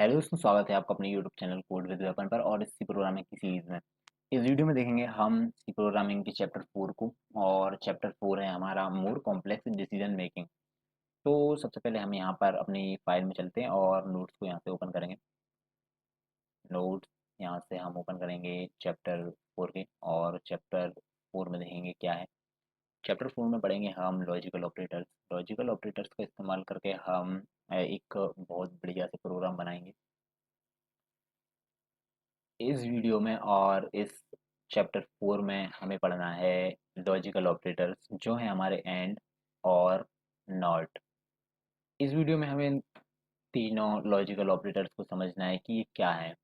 Hello दोस्तों, स्वागत है आपका अपने YouTube channel code with weapon पर और सी प्रोग्रामिंग की सीरीज में। इस वीडियो में देखेंगे हम सी प्रोग्रामिंग के चैप्टर 4 को। और चैप्टर 4 है हमारा मोर कॉम्प्लेक्स डिसीजन मेकिंग। तो सबसे पहले हम यहाँ पर अपनी फाइल में चलते हैं और नोट्स को यहाँ से ओपन करेंगे। नोट्स यहाँ से हम ओपन करेंगे चैप्टर 4 के, और चैप्टर 4 में देखेंगे क्या है। चैप्टर 4 में पढ़ेंगे हम लॉजिकल ऑपरेटर्स। लॉजिकल ऑपरेटर्स का इस्तेमाल करके हम एक बहुत बढ़िया से प्रोग्राम बनाएंगे इस वीडियो में। और इस चैप्टर 4 में हमें पढ़ना है लॉजिकल ऑपरेटर्स, जो है हमारे एंड और नॉट। इस वीडियो में हमें इन तीनों लॉजिकल ऑपरेटर्स को समझना है कि ये क्या है।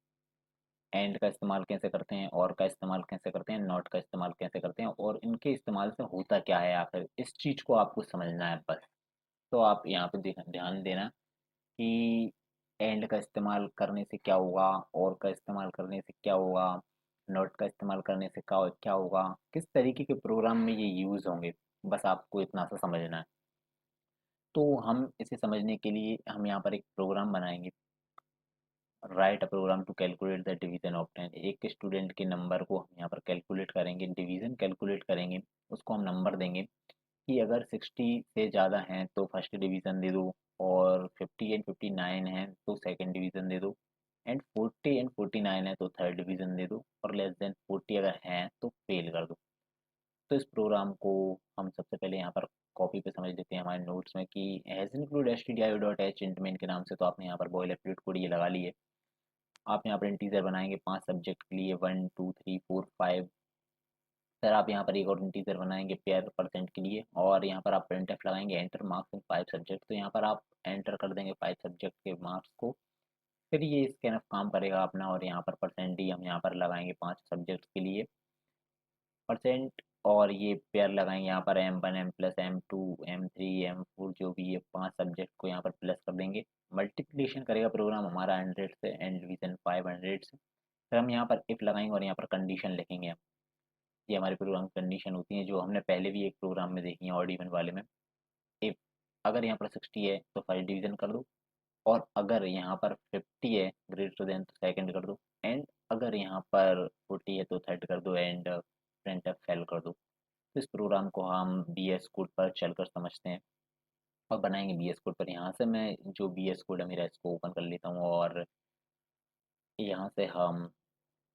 एंड का इस्तेमाल कैसे करते हैं, और का इस्तेमाल कैसे करते हैं, नॉट का इस्तेमाल कैसे करते हैं, और इनके इस्तेमाल से होता क्या है आखिर। इस चीज़ को आपको समझना है बस। तो आप यहाँ पे ध्यान देना कि एंड का इस्तेमाल करने से क्या होगा, और का इस्तेमाल करने से क्या होगा, नॉट का इस्तेमाल करने से क्या क्या होगा, किस तरीके के प्रोग्राम में ये यूज़ होंगे। बस आपको इतना सा समझना है। तो हम इसे समझने के लिए हम यहाँ पर एक प्रोग्राम बनाएंगे। Write a program to calculate the division of 10। एक स्टूडेंट के नंबर को हम यहाँ पर कैलकुलेट करेंगे, डिवीजन कैलकुलेट करेंगे। उसको हम नंबर देंगे कि अगर 60 से ज़्यादा हैं तो फर्स्ट डिवीज़न दे दो, और 50 एंड 59 हैं तो सेकंड डिवीज़न दे दो, एंड 40 एंड 49 है तो थर्ड डिवीज़न दे दो, और लेस देन 40 अगर हैं तो फेल कर दो। तो इस प्रोग्राम को हम सबसे पहले यहाँ पर कॉपी पे समझ लेते हैं हमारे नोट्स में कि हैज़ इंक्लूड stdio.h इंटमेन के नाम से। तो आपने यहाँ पर बॉयल एप्लेट कोड ये लगा ली है। आप यहाँ पर इंटीजर बनाएंगे 5 सब्जेक्ट के लिए, 1 2 3 4 5। फिर आप यहाँ पर एक और इंटीजर बनाएंगे पेयर परसेंट के लिए, और यहाँ पर आप प्रिंटफ लगाएंगे एंटर मार्क्स इन 5 सब्जेक्ट। तो यहाँ पर आप एंटर कर देंगे 5 सब्जेक्ट के मार्क्स को। फिर ये स्कैन ऑफ काम करेगा अपना, और यहाँ पर परसेंट डी हम यहाँ पर लगाएंगे 5 सब्जेक्ट के लिए परसेंट। और ये पेयर लगाएंगे यहाँ पर M1 M plus M2 M3 M4, जो भी ये 5 सब्जेक्ट को यहाँ पर प्लस कर देंगे। मल्टीप्लिकेशन करेगा प्रोग्राम हमारा 100 से, एंड डिवीजन 500 से। फिर हम यहाँ पर इफ लगाएंगे और यहाँ पर कंडीशन लिखेंगे। ये हमारे प्रोग्राम की कंडीशन होती है, जो हमने पहले भी एक प्रोग्राम में देखी है, ऑड इवन वाले में। इफ अगर यहाँ पर 60 है तो फर्स्ट डिवीजन कर दो, और अगर यहाँ पर 50 है ग्रेटर देन तो सेकंड कर दो, एंड अगर यहाँ पर 40 है तो थर्ड कर दो, एंड प्रिंट एफ फेल कर दो। तो इस प्रोग्राम को हम बी एस कोड पर चलकर समझते हैं और बनाएंगे बी एस कोड पर। यहाँ से मैं जो बी एस कोड है मेरा, इसको ओपन कर लेता हूँ, और यहाँ से हम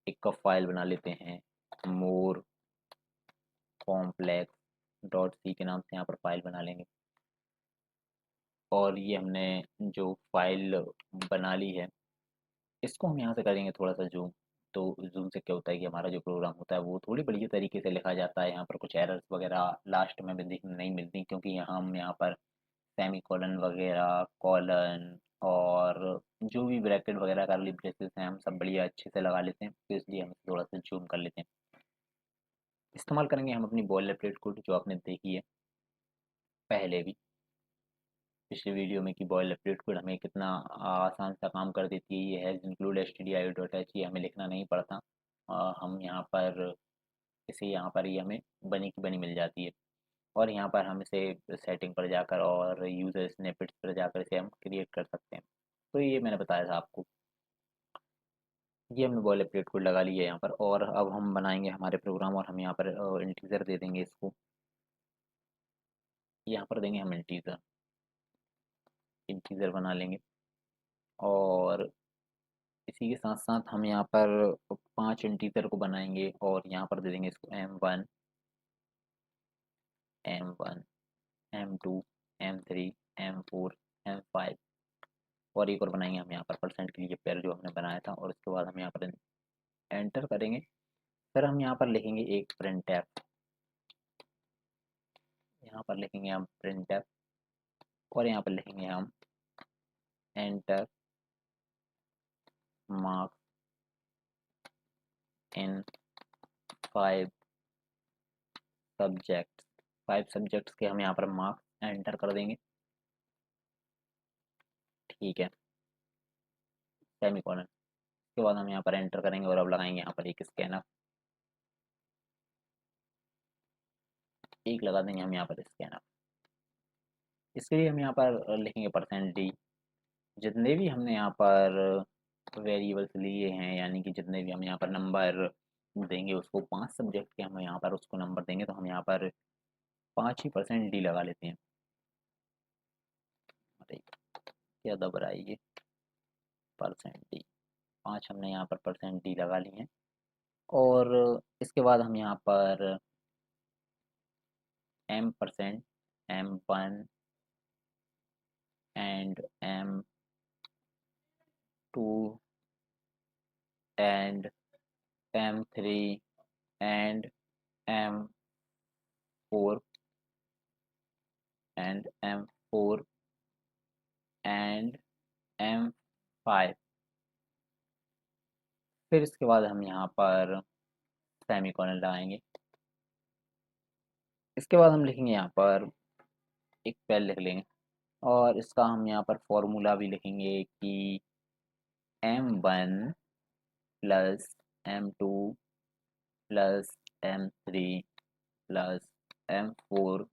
एक फाइल बना लेते हैं मोर कॉम्प्लेक्स डॉट सी के नाम से। यहाँ पर फाइल बना लेंगे, और ये हमने जो फाइल बना ली है, इसको हम यहाँ से करेंगे थोड़ा सा जूम। तो जूम से क्या होता है कि हमारा जो प्रोग्राम होता है वो थोड़ी बढ़िया तरीके से लिखा जाता है। यहाँ पर कुछ एरर्स वगैरह लास्ट में भी देखने नहीं मिलती, क्योंकि हम यहाँ पर सेमी कॉलन वगैरह, कॉलन, और जो भी ब्रैकेट वगैरह करली ब्रेसेस हैं, हम सब बढ़िया अच्छे से लगा लेते हैं। तो इसलिए हम थोड़ा सा जूम कर लेते हैं। इस्तेमाल करेंगे हम अपनी बॉयलर प्लेट कोड, जो आपने देखी है पहले भी पिछले वीडियो में, कि बॉयलर प्लेट कोड हमें कितना आसान सा काम कर देती है। ये हैज़ इंक्लूड stdio.h, ये हमें लिखना नहीं पड़ता। हम यहाँ पर इसे यहाँ पर ही हमें बनी की बनी मिल जाती है, और यहाँ पर हम इसे सेटिंग पर जाकर और यूज़र स्निपेट्स पर जाकर इसे हम क्रिएट कर सकते हैं। तो ये मैंने बताया था आपको। ये हमने बॉयलर प्लेट कोड लगा लिया है यहाँ पर, और अब हम बनाएंगे हमारे प्रोग्राम, और हम यहाँ पर इंटीजर दे देंगे इसको। यहाँ पर देंगे हम इंटीजर। इंटीजर बना लेंगे, और इसी के साथ साथ हम यहाँ पर 5 इंटीजर को बनाएंगे, और यहाँ पर दे देंगे इसको M1 M1 M2 M3 M4 M5। और एक और बनाएंगे हम यहाँ पर परसेंट के लिए पेयर जो हमने बनाया था, और उसके बाद हम यहाँ पर एंटर करेंगे। फिर हम यहाँ पर लिखेंगे एक प्रिंट एफ। यहाँ पर लिखेंगे हम प्रिंट एफ, और यहाँ पर लिखेंगे हम enter marks in 5 subjects. 5 subjects के हम यहाँ पर मार्क्स एंटर कर देंगे। ठीक है, सेमीकोलन। उसके बाद हम यहाँ पर एंटर करेंगे, और अब लगाएंगे यहाँ पर एक स्कैनर। एक लगा देंगे हम यहाँ पर स्कैनर। इसके लिए हम यहाँ पर लिखेंगे परसेंट डी। जितने भी हमने यहाँ पर वेरिएबल्स लिए हैं, यानी कि जितने भी हम यहाँ पर नंबर देंगे उसको, 5 सब्जेक्ट के हम यहाँ पर उसको नंबर देंगे, तो हम यहाँ पर 5 ही परसेंट डी लगा लेते हैं। अरे क्या दब रहा है ये, परसेंट डी, 5 हमने यहाँ पर परसेंट डी लगा लिए हैं। और इसके बाद हम यहाँ पर M percent, M1 and M2 and M3 and M4 and M4 and M5। फिर इसके बाद हम यहाँ पर सेमीकोलन लगाएंगे। इसके बाद हम लिखेंगे यहाँ पर एक पेल लिख लेंगे, और इसका हम यहाँ पर फॉर्मूला भी लिखेंगे कि M1 plus M2 plus M3 plus M4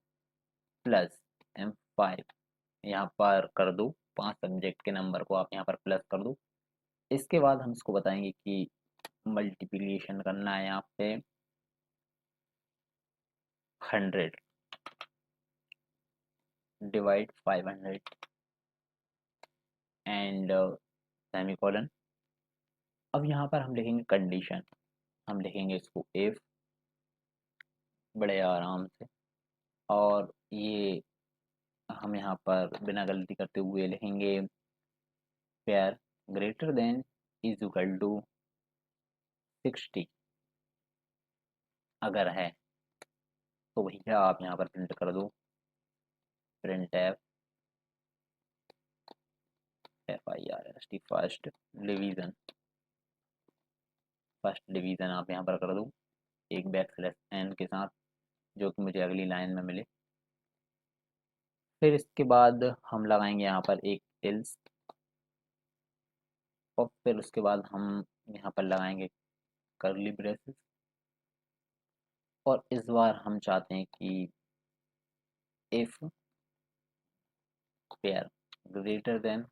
plus M5। यहाँ पर कर दो, 5 सब्जेक्ट के नंबर को आप यहाँ पर प्लस कर दो। इसके बाद हम इसको बताएंगे कि मल्टीप्लिकेशन करना है यहाँ पे 100 डिवाइड 500 एंड सेमीकोलन। अब यहाँ पर हम लिखेंगे कंडीशन, हम लिखेंगे इसको इफ, बड़े आराम से, और ये हम यहाँ पर बिना गलती करते हुए लिखेंगे pair greater than is equal to 60। अगर है तो भैया आप यहाँ पर प्रिंट कर दो, प्रिंट FIRST फर्स्ट डिवीज़न आप यहाँ पर कर दो एक बैकस्लैश n के साथ, जो कि मुझे अगली लाइन में मिले। फिर इसके बाद हम लगाएंगे यहाँ पर एक एल्स, और फिर उसके बाद हम यहाँ पर लगाएंगे कर्ली ब्रेसेस, और इस बार हम चाहते हैं कि if pair greater than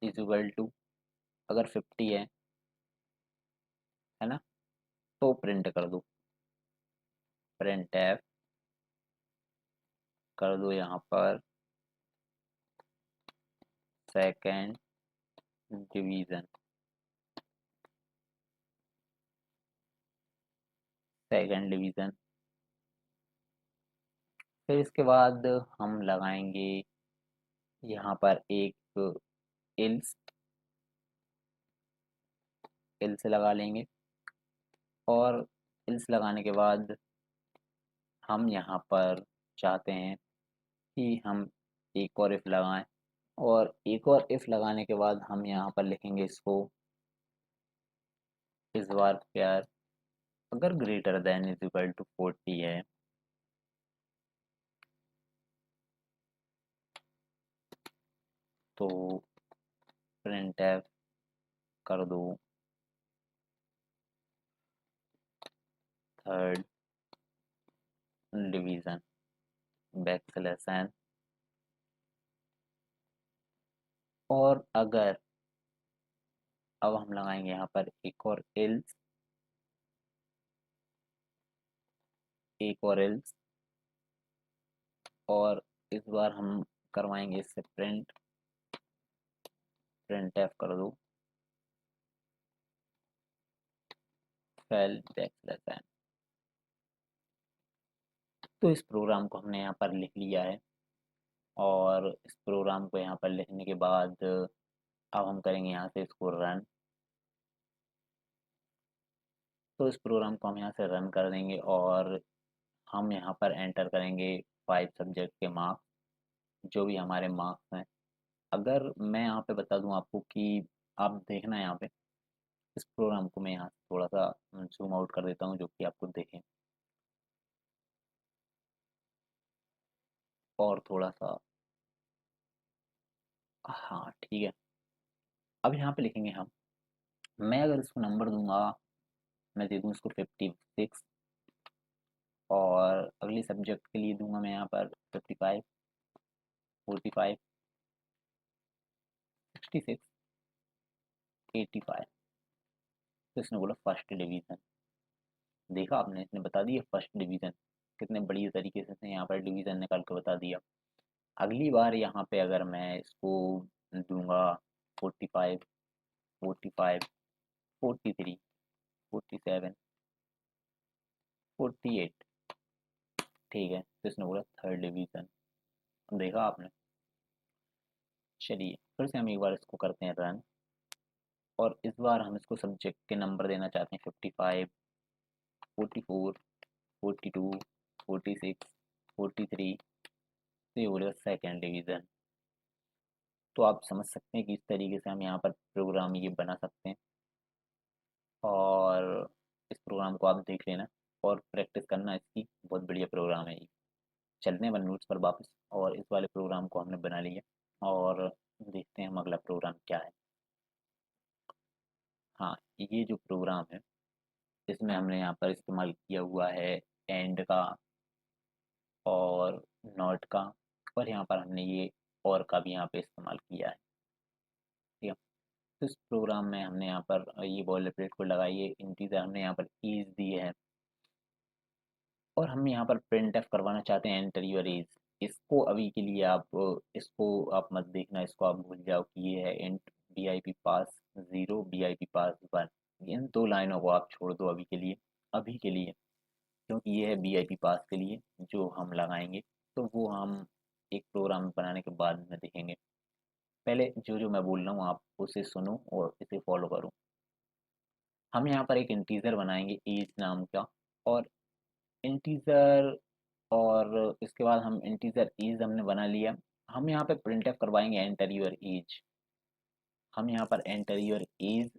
is equal to, अगर 50 है ना, तो प्रिंट कर दो, प्रिंट एफ कर दो यहाँ पर सेकेंड डिवीज़न, सेकेंड डिवीज़न। फिर इसके बाद हम लगाएंगे यहाँ पर एक इल्स, इल्स लगा लेंगे, और इल्स लगाने के बाद हम यहाँ पर चाहते हैं कि हम एक और इफ लगाएं, और एक और इफ लगाने के बाद हम यहाँ पर लिखेंगे इसको इस बार प्यार अगर greater than is equal to 40 है, तो प्रिंट एफ कर दो थर्ड डिवीज़न बैकस्लैश n, और अगर, अब हम लगाएंगे यहाँ पर एक और एल्स, एक और एल्स, और इस बार हम करवाएंगे इससे प्रिंट, प्रिंट एफ कर दो फेल बैकस्लैश n। तो इस प्रोग्राम को हमने यहाँ पर लिख लिया है, और इस प्रोग्राम को यहाँ पर लिखने के बाद अब हम करेंगे यहाँ से इसको रन। तो इस प्रोग्राम को हम यहाँ से रन कर देंगे, और हम यहाँ पर एंटर करेंगे 5 सब्जेक्ट के मार्क्स, जो भी हमारे मार्क्स हैं। अगर मैं यहाँ पे बता दूँ आपको कि आप देखना यहाँ पे, इस प्रोग्राम को मैं यहाँ से थोड़ा सा जूम आउट कर देता हूँ, जो कि आपको देखें, और थोड़ा सा, हाँ ठीक है। अब यहाँ पे लिखेंगे हम, मैं अगर इसको नंबर दूंगा, मैं दे दूँ इसको 56, और अगली सब्जेक्ट के लिए दूंगा मैं यहाँ पर 55, 45, 66, 85। तो इसने बोला फर्स्ट डिवीज़न। देखा आपने, इसने बता दिया फर्स्ट डिवीज़न, कितने बढ़िया तरीके से इसने यहाँ पर डिवीज़न निकाल के बता दिया। अगली बार यहाँ पे अगर मैं इसको दूंगा 45, 45, 43, 47, 48, ठीक है, तो इसने बोला थर्ड डिवीज़न। देखा आपने। चलिए फिर से हम एक बार इसको करते हैं रन, और इस बार हम इसको सब्जेक्ट के नंबर देना चाहते हैं 55, 44, 42, 46, 43, तो ये बोलेगा सेकेंड डिवीज़न। तो आप समझ सकते हैं कि इस तरीके से हम यहाँ पर प्रोग्राम ये बना सकते हैं, और इस प्रोग्राम को आप देख लेना और प्रैक्टिस करना इसकी, बहुत बढ़िया प्रोग्राम है ये। चलते हैं वन नोट्स पर वापस, और इस वाले प्रोग्राम को हमने बना लिया, और देखते हैं हम अगला प्रोग्राम क्या है। हाँ, ये जो प्रोग्राम है इसमें हमने यहाँ पर इस्तेमाल किया हुआ है एंड का और नॉट का, और यहाँ पर हमने ये और का भी यहाँ पे इस्तेमाल किया है। ठीक है, तो इस प्रोग्राम में हमने यहाँ पर ये बॉल प्लेट को लगाई है, इंटीजर हमने यहाँ पर एज दी है, और हम यहाँ पर प्रिंट एफ करवाना चाहते हैं एंटर योर एज। इसको अभी के लिए इसको आप मत देखना, इसको आप भूल जाओ कि ये है int B I P pass 0, B I P pass 1। इन दो लाइनों को आप छोड़ दो अभी के लिए, अभी के लिए, क्योंकि ये है बी आई पी पास के लिए जो हम लगाएंगे, तो वो हम एक प्रोग्राम बनाने के बाद में देखेंगे। पहले जो जो मैं बोल रहा हूँ आप उसे सुनो और इसे फॉलो करो। हम यहाँ पर एक इंटीजर बनाएंगे एज नाम का, और इंटीजर, और इसके बाद हम इंटीजर एज हमने बना लिया। हम यहाँ पे प्रिंट एफ करवाएंगे एंटर योर एज। हम यहाँ पर एंटर योर एज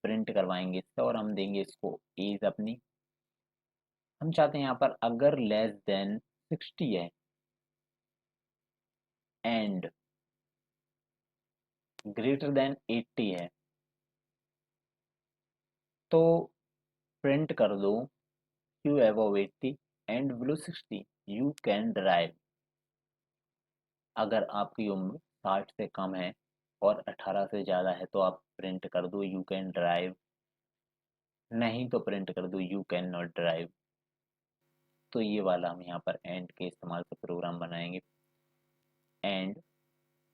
प्रिंट करवाएंगे इससे, और हम देंगे इसको एज अपनी। हम चाहते हैं यहाँ पर अगर लेस देन 60 है एंड ग्रेटर देन 80 है, तो प्रिंट कर दो Q above 80 and below 60 you can drive. अगर आपकी उम्र 60 से कम है और 18 से ज़्यादा है तो आप प्रिंट कर दो यू कैन ड्राइव, नहीं तो प्रिंट कर दो यू कैन नॉट ड्राइव। तो ये वाला हम यहाँ पर एंड के इस्तेमाल से प्रोग्राम बनाएंगे, and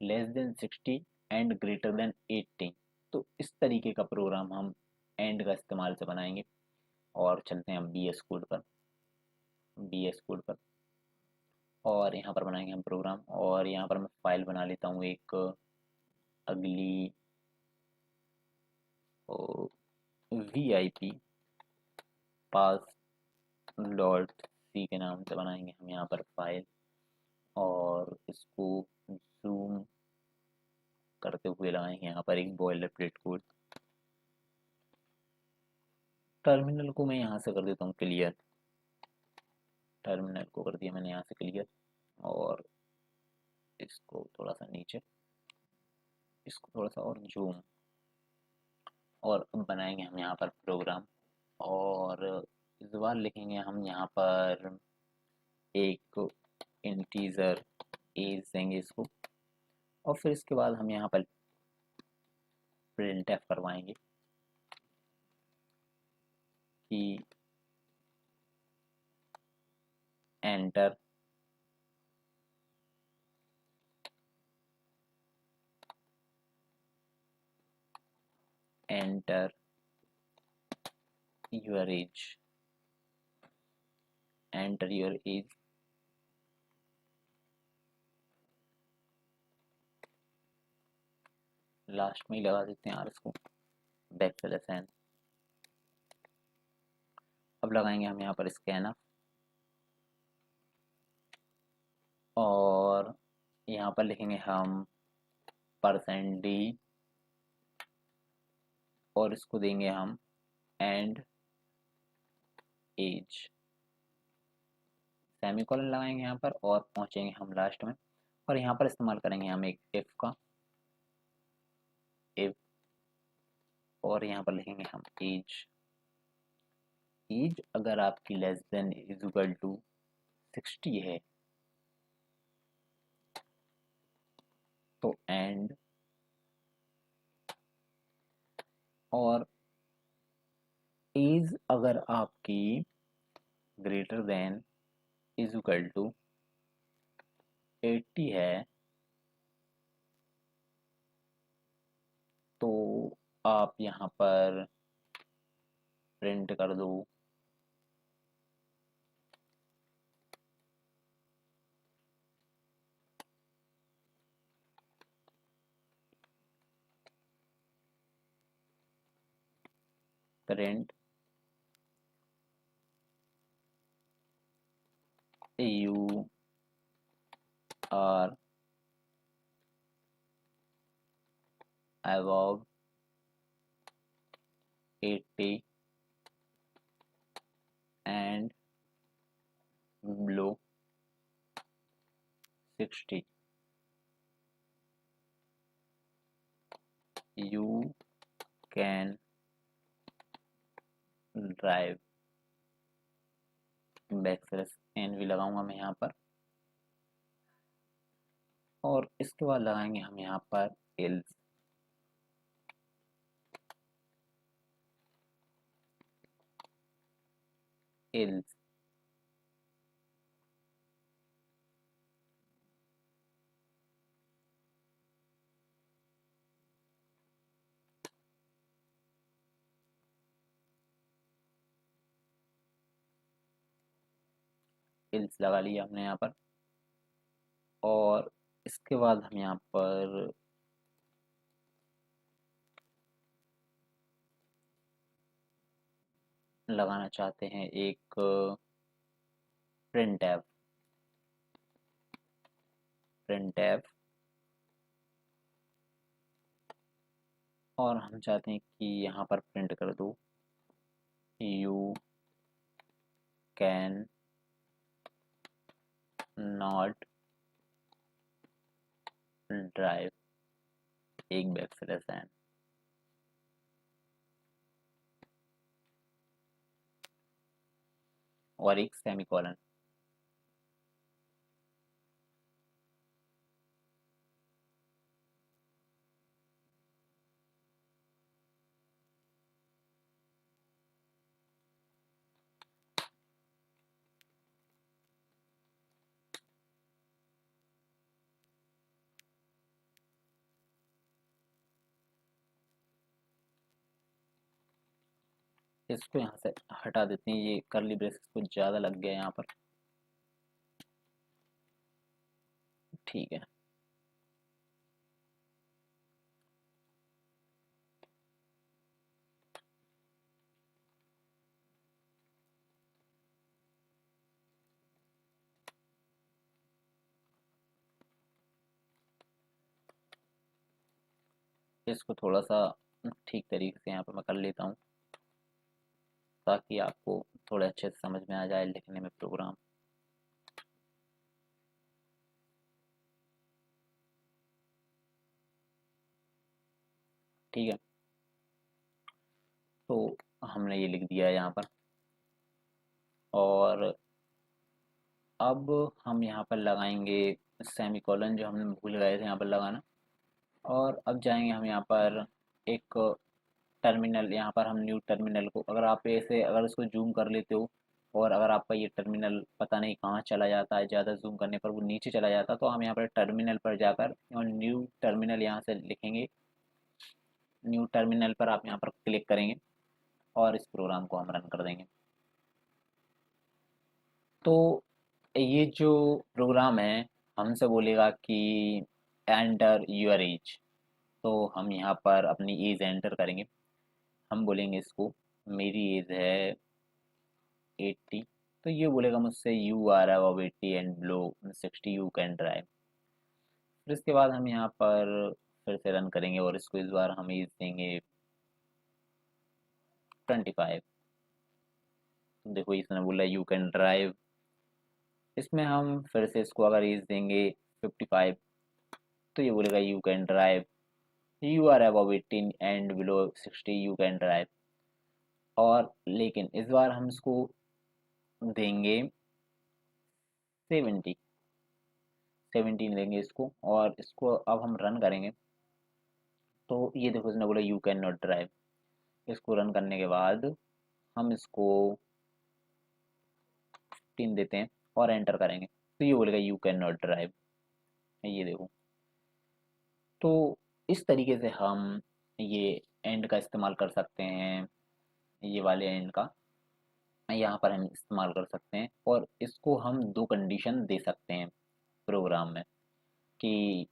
less than 60 and greater than 80। तो इस तरीके का प्रोग्राम हम एंड का इस्तेमाल से बनाएंगे। और चलते हैं हम बी एस कोड पर, बी एस कोड पर, और यहाँ पर बनाएंगे हम प्रोग्राम। और यहाँ पर मैं फाइल बना लेता हूँ एक अगली V I P pass dot C के नाम से बनाएंगे हम यहाँ पर फाइल, और इसको जूम करते हुए लगाएंगे यहाँ पर एक बॉयलर प्लेट कोड। टर्मिनल को मैं यहाँ से कर देता हूँ क्लियर, टर्मिनल को कर दिया मैंने यहाँ से क्लियर, और इसको थोड़ा सा नीचे, इसको थोड़ा सा और जूम, और अब बनाएंगे हम यहाँ पर प्रोग्राम। और इस बार लिखेंगे हम यहाँ पर एक इंटीजर एज देंगे इसको, और फिर इसके बाद हम यहाँ पर प्रिंट एफ करवाएंगे कि enter enter your age, enter your age. Last में ही लगा देते हैं यार इसको, बैक स्लैश एन। अब लगाएंगे हम यहाँ पर स्कैनर, और यहाँ पर लिखेंगे हम %d, और इसको देंगे हम एंड एज, सेमीकोलन लगाएंगे यहाँ पर, और पहुँचेंगे हम लास्ट में, और यहाँ पर इस्तेमाल करेंगे हम एक इफ का, इफ, और यहाँ पर लिखेंगे हम एज। एज अगर आपकी less than is equal to 60 है तो एंड और एज अगर आपकी greater than is equal to 80 है तो आप यहाँ पर प्रिंट कर दो print you are above 80 and below 60 you can drive backslash N भी लगाऊंगा मैं यहाँ पर और इसके बाद लगाएंगे हम यहाँ पर एल्स एल्स एल्स लगा लिया हमने यहाँ पर और इसके बाद हम यहाँ पर लगाना चाहते हैं एक प्रिंट एफ और हम चाहते हैं कि यहाँ पर प्रिंट कर दो यू कैन नॉट ड्राइव एक बैकस्लैश एन और एक सेमीकोलन इसको यहाँ से हटा देते हैं ये करली ब्रेसेस कुछ ज़्यादा लग गया यहाँ पर ठीक है इसको थोड़ा सा ठीक तरीके से यहाँ पर मैं कर लेता हूँ ताकि आपको थोड़े अच्छे से समझ में आ जाए लिखने में प्रोग्राम ठीक है तो हमने ये लिख दिया है यहाँ पर और अब हम यहाँ पर लगाएंगे सेमीकोलन जो हमने भूल गए थे यहाँ पर लगाना और अब जाएंगे हम यहाँ पर एक टर्मिनल यहाँ पर हम न्यू टर्मिनल को अगर आप ऐसे अगर इसको जूम कर लेते हो और अगर आपका ये टर्मिनल पता नहीं कहाँ चला जाता है ज़्यादा जूम करने पर वो नीचे चला जाता है तो हम यहाँ पर टर्मिनल पर जाकर और न्यू टर्मिनल यहाँ से लिखेंगे न्यू टर्मिनल पर आप यहाँ पर क्लिक करेंगे और इस प्रोग्राम को हम रन कर देंगे तो ये जो प्रोग्राम है हमसे बोलेगा कि एंटर यूर एज तो हम यहाँ पर अपनी एज एंटर करेंगे हम बोलेंगे इसको मेरी एज है 80 तो ये बोलेगा मुझसे you are above 80 and below 60 you can drive फिर इसके बाद हम यहाँ पर फिर से रन करेंगे और इसको इस बार हम एज देंगे 25 देखो इसने बोला यू कैन ड्राइव इसमें हम फिर से इसको अगर एज देंगे 55 तो ये बोलेगा you can drive you are above 18 and below 60 you can drive और लेकिन इस बार हम इसको देंगे 70 17 देंगे इसको और इसको अब हम रन करेंगे तो ये देखो इसने बोला यू कैन नॉट ड्राइव इसको रन करने के बाद हम इसको 15 देते हैं और एंटर करेंगे तो ये बोलेगा यू कैन नॉट ड्राइव। ये देखो, तो इस तरीके से हम ये एंड का इस्तेमाल कर सकते हैं। ये वाले एंड का यहाँ पर हम इस्तेमाल कर सकते हैं और इसको हम दो कंडीशन दे सकते हैं प्रोग्राम में कि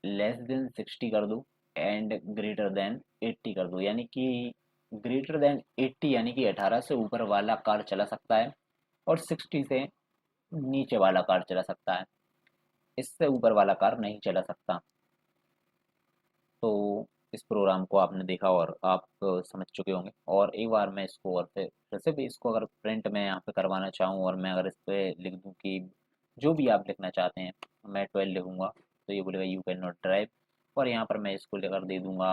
लेस देन 60 कर दो एंड ग्रेटर देन 80 कर दो। यानी कि ग्रेटर देन 80 यानी कि 18 से ऊपर वाला कार चला सकता है और 60 से नीचे वाला कार चला सकता है, इससे ऊपर वाला कार नहीं चला सकता। तो इस प्रोग्राम को आपने देखा और आप समझ चुके होंगे। और एक बार मैं इसको और फिर से भी इसको अगर प्रिंट में यहाँ पे करवाना चाहूँ और मैं अगर इस पर लिख दूँ कि जो भी आप लिखना चाहते हैं, मैं 12 लिखूँगा तो ये बोलेगा यू कैन नॉट ड्राइव। और यहाँ पर मैं इसको लेकर दे दूँगा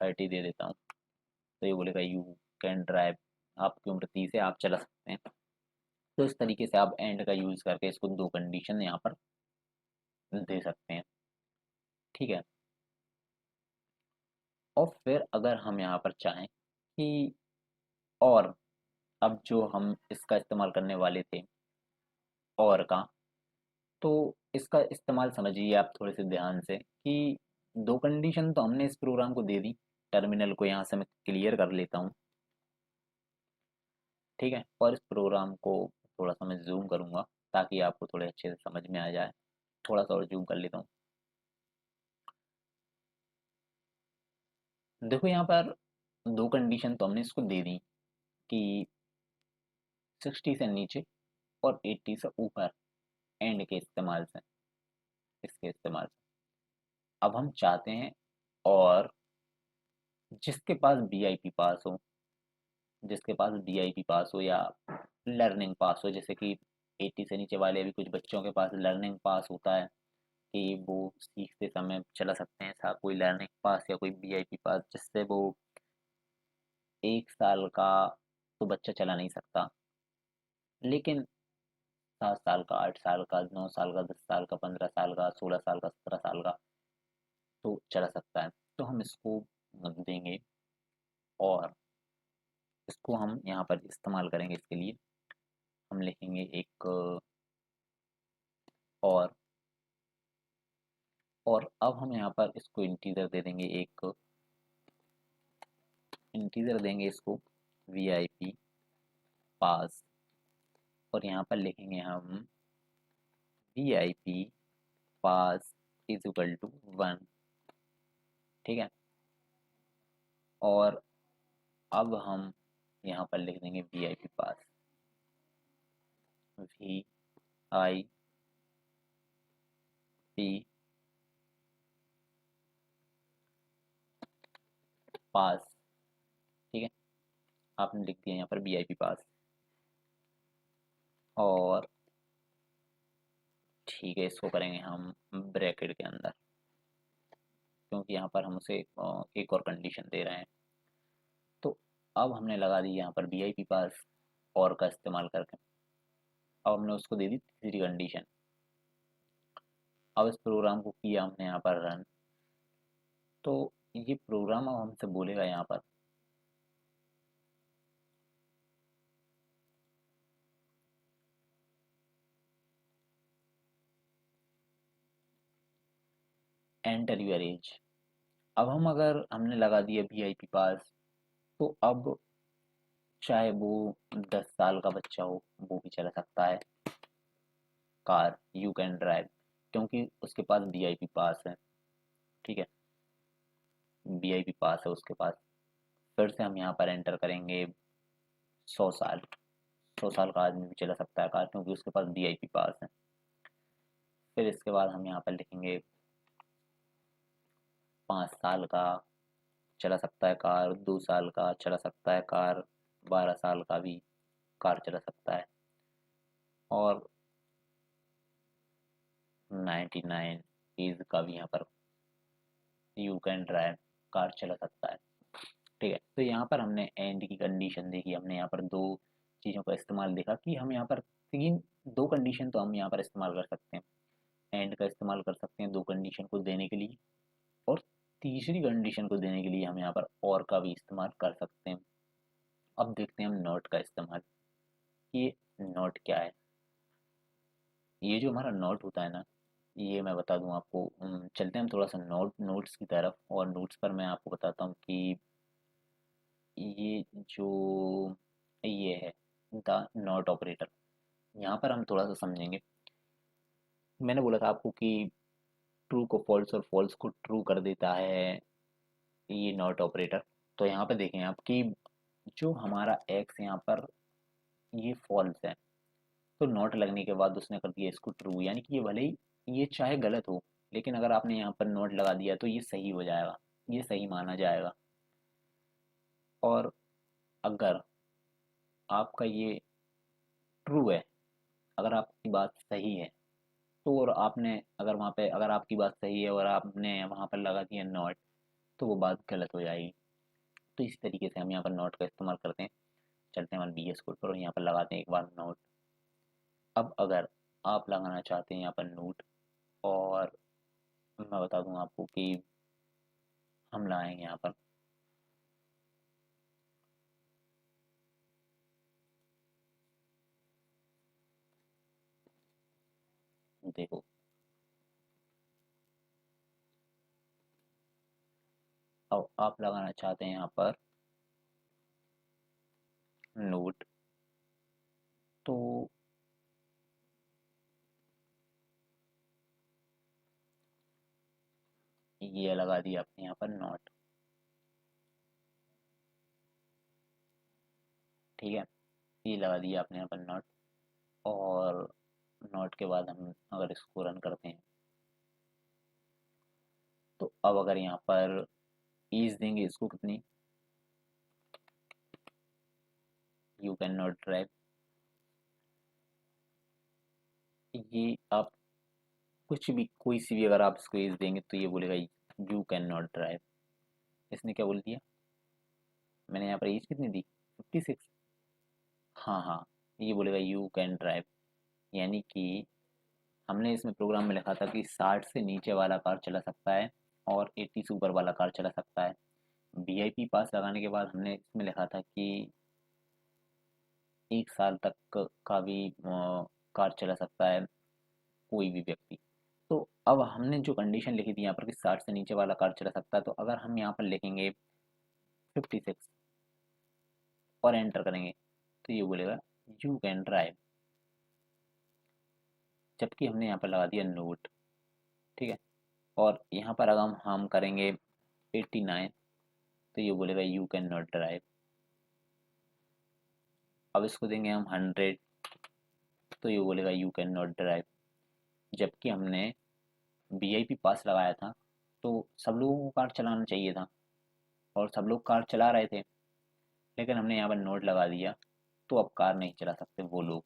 30 दे देता हूँ तो ये बोलेगा यू कैन ड्राइव। आपकी उम्र 30 है, आप चला सकते हैं। तो इस तरीके से आप एंड का यूज़ करके इसको दो कंडीशन यहाँ पर दे सकते हैं। ठीक है। और फिर अगर हम यहाँ पर चाहें कि और अब जो हम इसका इस्तेमाल करने वाले थे और का, तो इसका इस्तेमाल समझिए आप थोड़े से ध्यान से कि दो कंडीशन तो हमने इस प्रोग्राम को दे दी। टर्मिनल को यहाँ से मैं क्लियर कर लेता हूँ। ठीक है, और इस प्रोग्राम को थोड़ा सा मैं जूम करूँगा ताकि आपको थोड़े अच्छे से समझ में आ जाए। थोड़ा सा और जूम कर लेता हूँ। देखो यहाँ पर दो कंडीशन तो हमने इसको दे दी कि 60 से नीचे और 80 से ऊपर एंड के इस्तेमाल से, इसके इस्तेमाल से। अब हम चाहते हैं और जिसके पास वीआईपी पास हो, जिसके पास वीआईपी पास हो या लर्निंग पास हो, जैसे कि 80 से नीचे वाले भी कुछ बच्चों के पास लर्निंग पास होता है कि वो सीखते समय चला सकते हैं। ऐसा कोई लर्निंग पास या कोई वीआईपी पास जिससे वो 1 साल का तो बच्चा चला नहीं सकता, लेकिन 7 साल का, 8 साल का, 9 साल का, 10 साल का, 15 साल का, 16 साल का, 17 साल का तो चला सकता है। तो हम इसको देंगे और इसको हम यहाँ पर इस्तेमाल करेंगे। इसके लिए हम लिखेंगे एक और अब हम यहाँ पर इसको इंटीजर दे देंगे, एक इंटीजर देंगे इसको वीआईपी पास। और यहाँ पर लिखेंगे हम VIP pass is equal to 1। ठीक है, और अब हम यहाँ पर लिख देंगे VIP pass, V I P pass. ठीक है, आपने लिख दिया यहाँ पर वीआईपी पास। और ठीक है, इसको करेंगे हम ब्रैकेट के अंदर क्योंकि यहाँ पर हम उसे एक और कंडीशन दे रहे हैं। तो अब हमने लगा दी यहाँ पर वीआईपी पास और का इस्तेमाल करके। अब हमने उसको दे दी तीसरी कंडीशन। अब इस प्रोग्राम को किया हमने यहाँ पर रन, तो ये प्रोग्राम अब हमसे बोलेगा यहाँ पर एंटर यूर एज। अब हम अगर हमने लगा दिया वीआईपी पास तो अब चाहे वो 10 साल का बच्चा हो वो भी चला सकता है कार, यू कैन ड्राइव, क्योंकि उसके पास वीआईपी पास है। ठीक है, वीआईपी पास है उसके पास। फिर से हम यहाँ पर एंटर करेंगे 100 साल। 100 साल का आदमी भी चला सकता है कार क्योंकि उसके पास वीआईपी पास है। फिर इसके बाद हम यहाँ पर लिखेंगे 5 साल का चला सकता है कार, 2 साल का चला सकता है कार, 12 साल का भी कार चला सकता है और 99 एज का भी यहाँ पर यू कैन ड्राइव कार चला सकता है। ठीक है, तो यहाँ पर हमने एंड की कंडीशन देखी, हमने यहाँ पर दो चीज़ों का इस्तेमाल देखा कि हम यहाँ पर दो कंडीशन तो हम यहाँ पर इस्तेमाल कर सकते हैं। एंड का इस्तेमाल कर सकते हैं दो कंडीशन को देने के लिए और तीसरी कंडीशन को देने के लिए हम यहाँ पर और का भी इस्तेमाल कर सकते हैं। अब देखते हैं हम नॉट का इस्तेमाल। ये नॉट क्या है? ये जो हमारा नॉट होता है ना, ये मैं बता दूं आपको। चलते हैं हम थोड़ा सा नोट्स की तरफ, और नोट्स पर मैं आपको बताता हूँ कि ये जो ये है द नॉट ऑपरेटर। यहाँ पर हम थोड़ा सा समझेंगे। मैंने बोला था आपको कि ट्रू को फॉल्स और फॉल्स को ट्रू कर देता है ये नॉट ऑपरेटर। तो यहाँ पे देखें आप कि जो हमारा एक्स यहाँ पर ये फॉल्स है, तो नॉट लगने के बाद उसने कर दिया इसको ट्रू, यानी कि ये भले ही ये चाहे गलत हो, लेकिन अगर आपने यहाँ पर नॉट लगा दिया तो ये सही हो जाएगा, ये सही माना जाएगा। और अगर आपका ये ट्रू है, अगर आपकी बात सही है, तो और आपने अगर वहाँ पे अगर आपकी बात सही है और आपने वहाँ पर लगा दिया नॉट, तो वो बात गलत हो जाएगी। तो इस तरीके से हम यहाँ पर नॉट का इस्तेमाल करते हैं। चलते हैं हमारे BS कोड पर और यहाँ पर लगाते हैं एक बार नोट। अब अगर आप लगाना चाहते हैं यहाँ पर नोट, और मैं बता दूं आपको कि हम लगाएंगे यहाँ पर देखो, अब आप लगाना चाहते हैं यहाँ पर नोट, तो ये लगा दिया आपने यहाँ पर नोट। ठीक है, ये लगा दिया आपने यहाँ पर नोट। और नोट के बाद हम अगर इसको रन करते हैं, तो अब अगर यहाँ पर ईज देंगे इसको कितनी, यू कैन नॉट ड्राइव, ये आप कुछ भी कोई सी भी अगर आप इसको एज देंगे तो ये बोलेगा यू कैन नॉट ड्राइव। इसने क्या बोल दिया? मैंने यहाँ पर एज कितनी दी? 56। हाँ हाँ, ये बोलेगा यू कैन ड्राइव, यानी कि हमने इसमें प्रोग्राम में लिखा था कि 60 से नीचे वाला कार चला सकता है और 80 से ऊपर वाला कार चला सकता है। VIP पास लगाने के बाद हमने इसमें लिखा था कि 1 साल तक का भी कार चला सकता है कोई भी व्यक्ति। तो अब हमने जो कंडीशन लिखी थी यहाँ पर कि 60 से नीचे वाला कार चला सकता है, तो अगर हम यहाँ पर लिखेंगे 56 और एंटर करेंगे, तो ये बोलेगा यू कैन ड्राइव, जबकि हमने यहाँ पर लगा दिया नोट। ठीक है, और यहाँ पर अगर हम करेंगे 89, तो ये बोलेगा यू कैन नॉट ड्राइव। अब इसको देंगे हम 100, तो ये बोलेगा यू कैन नॉट ड्राइव। जबकि हमने VIP पास लगाया था, तो सब लोगों को कार चलाना चाहिए था और सब लोग कार चला रहे थे, लेकिन हमने यहाँ पर नोट लगा दिया, तो अब कार नहीं चला सकते वो लोग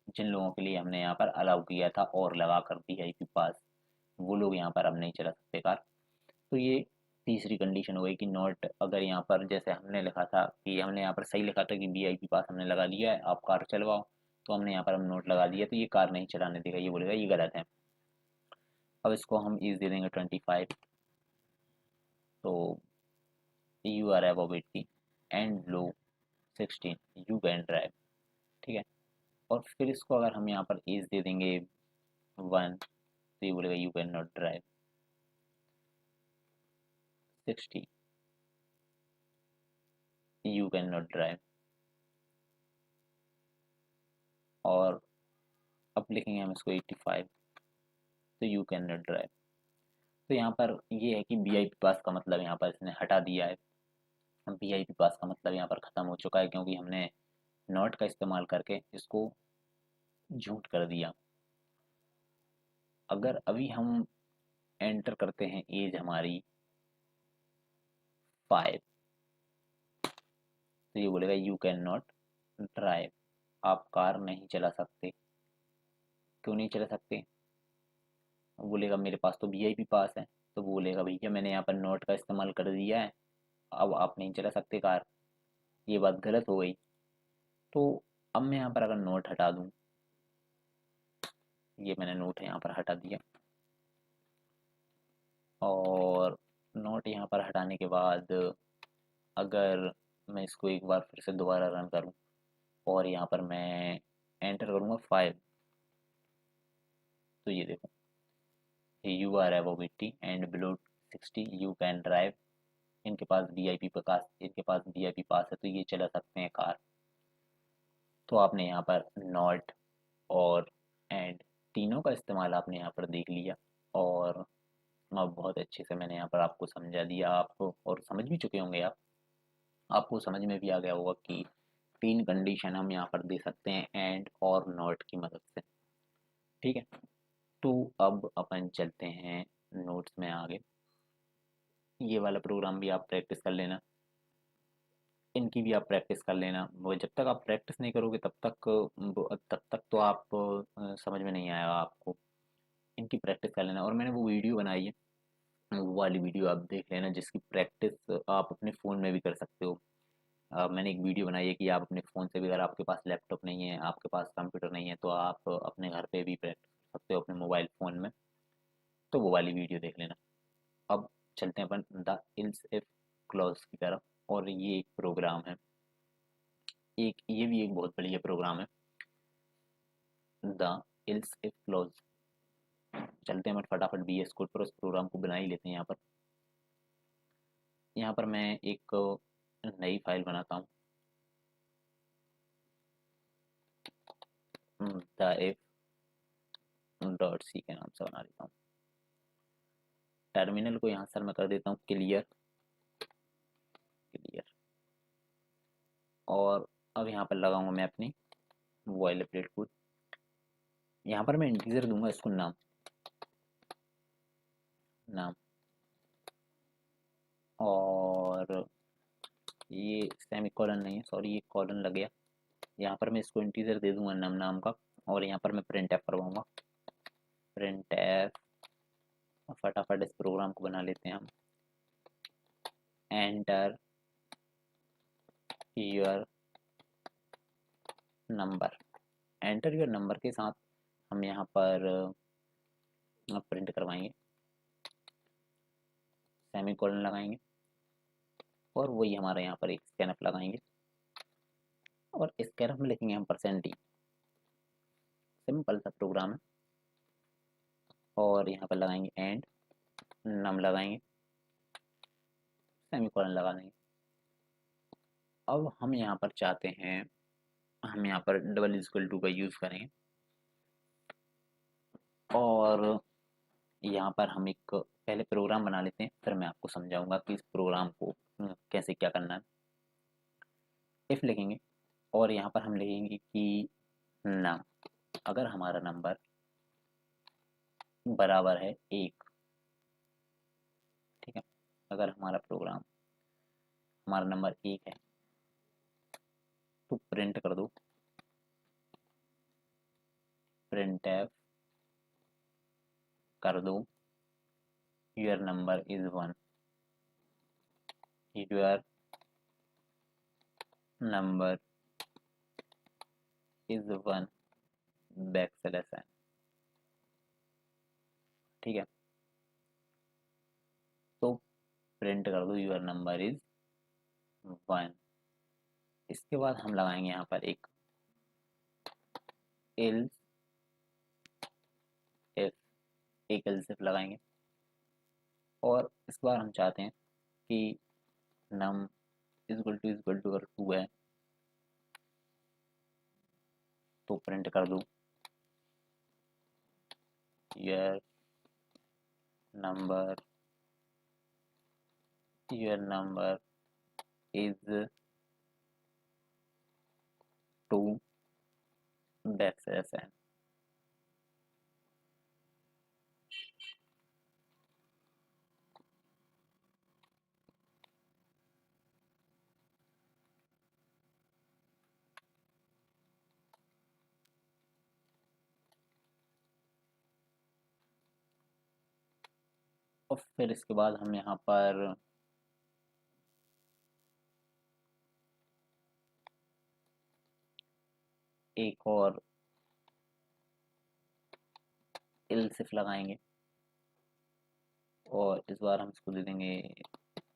जिन लोगों के लिए हमने यहाँ पर अलाउ किया था और लगा कर VIP पास, वो लोग यहाँ पर अब नहीं चला सकते कार। तो ये तीसरी कंडीशन हो गई कि नॉट, अगर यहाँ पर जैसे हमने लिखा था कि हमने यहाँ पर सही लिखा था कि VIP पास हमने लगा लिया है, आप कार चलवाओ, तो हमने यहाँ पर हम नोट लगा दिया, तो ये कार नहीं चलाने देगा, ये बोलेगा ये गलत है। अब इसको हम ईज दे देंगे 25, तो you are above 80 and low 16, you can drive. ठीक है, और फिर इसको अगर हम यहाँ पर एज दे देंगे 1, तो ये बोलेगा you can not drive. 60, you can not drive. और अब लिखेंगे हम इसको 85, तो यू कैन नॉट ड्राइव। तो यहाँ पर ये है कि VIP पास का मतलब यहाँ पर इसने हटा दिया है। VIP पास का मतलब यहाँ पर ख़त्म हो चुका है, क्योंकि हमने नॉट का इस्तेमाल करके इसको झूठ कर दिया। अगर अभी हम एंटर करते हैं एज हमारी 5, तो ये बोलेगा यू कैन नॉट ड्राइव, आप कार नहीं चला सकते। क्यों नहीं चला सकते? वो बोलेगा मेरे पास तो VIP पास है। तो वो बोलेगा भैया मैंने यहाँ पर नोट का इस्तेमाल कर दिया है, अब आप नहीं चला सकते कार, ये बात गलत हो गई। तो अब मैं यहाँ पर अगर नोट हटा दूँ, ये मैंने नोट यहाँ पर हटा दिया, और नोट यहाँ पर हटाने के बाद अगर मैं इसको एक बार फिर से दोबारा रन करूँ और यहाँ पर मैं एंटर करूँगा फाइल, तो ये देखो you are above 80 and below 60 you can drive. इनके पास वीआईपी पास है तो ये चला सकते हैं कार। तो आपने यहाँ पर नॉट और एंड तीनों का इस्तेमाल आपने यहाँ पर देख लिया, और अब बहुत अच्छे से मैंने यहाँ पर आपको समझा दिया, आप और समझ भी चुके होंगे आप। आपको समझ में भी आ गया होगा कि तीन कंडीशन हम यहाँ पर दे सकते हैं एंड और नॉट की मदद से। ठीक है, तो अब अपन चलते हैं नोट्स में आगे। ये वाला प्रोग्राम भी आप प्रैक्टिस कर लेना, इनकी भी आप प्रैक्टिस कर लेना। वो जब तक आप प्रैक्टिस नहीं करोगे तब तक तो आप समझ में नहीं आएगा आपको। इनकी प्रैक्टिस कर लेना, और मैंने वो वीडियो बनाई है, वो वाली वीडियो आप देख लेना जिसकी प्रैक्टिस आप अपने फ़ोन में भी कर सकते हो। मैंने एक वीडियो बनाई है कि आप अपने फ़ोन से भी, अगर आपके पास लैपटॉप नहीं है, आपके पास कंप्यूटर नहीं है, तो आप अपने घर पे भी प्रैक्टिस कर सकते हो अपने मोबाइल फ़ोन में। तो वो वाली वीडियो देख लेना। अब चलते हैं upon the ills if clause की तरफ, और ये एक प्रोग्राम है, एक ये भी एक बहुत बढ़िया प्रोग्राम है, द इल्स इफ क्लॉज। चलते हैं अपन फटाफट VS कोड पर उस प्रोग्राम को बना ही लेते हैं। यहाँ पर मैं एक नई फाइल बनाता हूँ, द इफ डॉट सी के नाम से बना लेता हूँ। टर्मिनल को यहाँ सर मैं कर देता हूँ क्लियर क्लियर, और अब यहाँ पर लगाऊंगा मैं अपनी बॉइलर प्लेट कोड। यहाँ पर मैं इंटीजर दूंगा इसको नाम नाम, और ये सेमी कॉलन नहीं है, सॉरी ये कॉलन लग गया। यहाँ पर मैं इसको इंटीजर दे दूंगा नाम नाम का, और यहाँ पर मैं प्रिंट एफ करवाऊंगा, प्रिंट एफ। फटाफट इस प्रोग्राम को बना लेते हैं हम। Enter your number, enter your number के साथ हम यहाँ पर प्रिंट करवाएंगे, सेमी कॉलन लगाएंगे, और वही हमारा यहाँ पर एक स्कैनफ लगाएंगे, और स्कैनफ में लिखेंगे हम %d। सिंपल सा प्रोग्राम है। और यहाँ पर लगाएंगे एंड, नम लगाएंगे, सेमी कॉलन लगा देंगे। अब हम यहाँ पर चाहते हैं, हम यहाँ पर डबल इक्वल टू का यूज़ करेंगे, और यहाँ पर हम एक पहले प्रोग्राम बना लेते हैं, फिर मैं आपको समझाऊंगा कि इस प्रोग्राम को कैसे क्या करना है। इफ लिखेंगे, और यहाँ पर हम लिखेंगे कि नम, अगर हमारा नंबर बराबर है 1, ठीक है, अगर हमारा नंबर 1 है, तो प्रिंट कर दो, प्रिंट एफ कर दो your number is 1, your number is 1 \n। ठीक है, तो प्रिंट कर दो योर नंबर इज 1। इसके बाद हम लगाएंगे यहाँ पर एक एल्स इफ, एक एल्स इफ लगाएंगे, और इस बार हम चाहते हैं कि नम इक्वल टू अगर 2 है तो प्रिंट कर दो योर नंबर इज 2 \n। और फिर इसके बाद हम यहाँ पर एक और एल्स इफ लगाएंगे, और इस बार हम इसको दे देंगे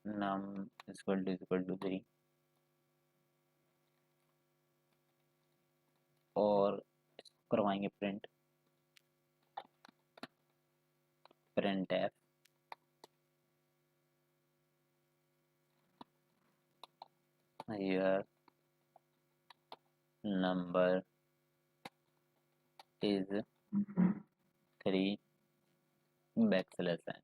num इक्वल टू 3 और इसको करवाएंगे print F here number is 3 backslash n।